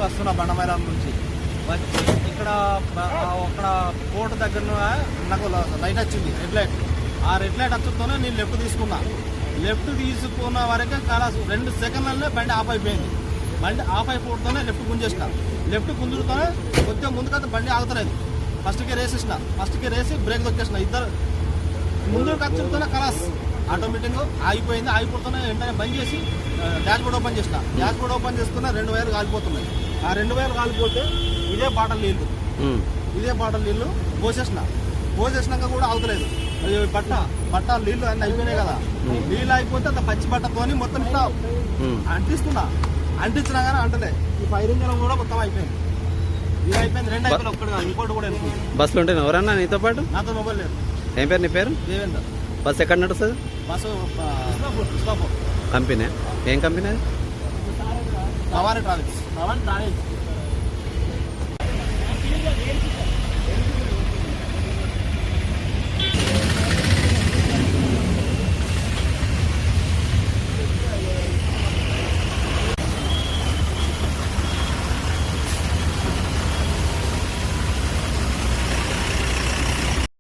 వస్తున్నా బండమైరాం నుంచి వచ్చి ఇక్కడ అక్కడ కోర్టు దగ్గర నాకు లైట్ వచ్చింది, రెడ్ లైట్. ఆ రెడ్ లైట్ వచ్చుతోనే నేను లెఫ్ట్ తీసుకున్నా. లెఫ్ట్ తీసుకున్న వరకే చాలా 2 సెకండ్లనే బండి ఆఫ్ అయిపోయింది. బండి ఆఫ్ అయిపోతూనే లెఫ్ట్ గుంజేసిన. లెఫ్ట్ గుంజుతూనే కొద్దిగా ముందుకైతే బండి ఆగుతలేదు. ఫస్ట్కి రేసి బ్రేక్ దొక్కేసిన. ఇద్దరు ముందుకు వచ్చుతూనే కలాస్ ఆటోమేటిక్గా ఆగిపోయింది. ఆగిపోతూనే వెంటనే బంద్ చేసి డాష్ బోర్డ్ ఓపెన్ చేసిన. డాష్ బోర్డ్ ఓపెన్ చేసుకున్న 2 వైర్లు కాలిపోతున్నాయి. ఆ 2 వైర్లు కాలిపోతే ఇదే బాటల్ నీళ్లు పోసేసినాక కూడా ఆగుతలేదు. బట్ట నీళ్లు అన్నీ అయిపోయినాయి కదా. నీళ్ళు అయిపోతే అంత పచ్చి బట్టతోని మొత్తం ఇట్లా అంటించినా కానీ అంటలే. ఈ ఫైర్ ఇంజన్ కూడా మొత్తం అయిపోయింది. ఇది అయిపోయింది, 2 అయిపోయింది. ఒక్కటి కాదు, ఇంకోటి కూడా వెళ్ళిపోయింది. బస్సులో ఉంటే ఎవరన్నా నీతో పాటు? నాతో మొబైల్ లేదు. ఏం పేరు నీ పేరు? దేవేందర్. బస్సు ఎక్కడ నడుస్తుంది? బస్సు కృష్ణాపూర్. కంపెనీ ఏం కంపెనీ? భవానీ ట్రావెల్స్.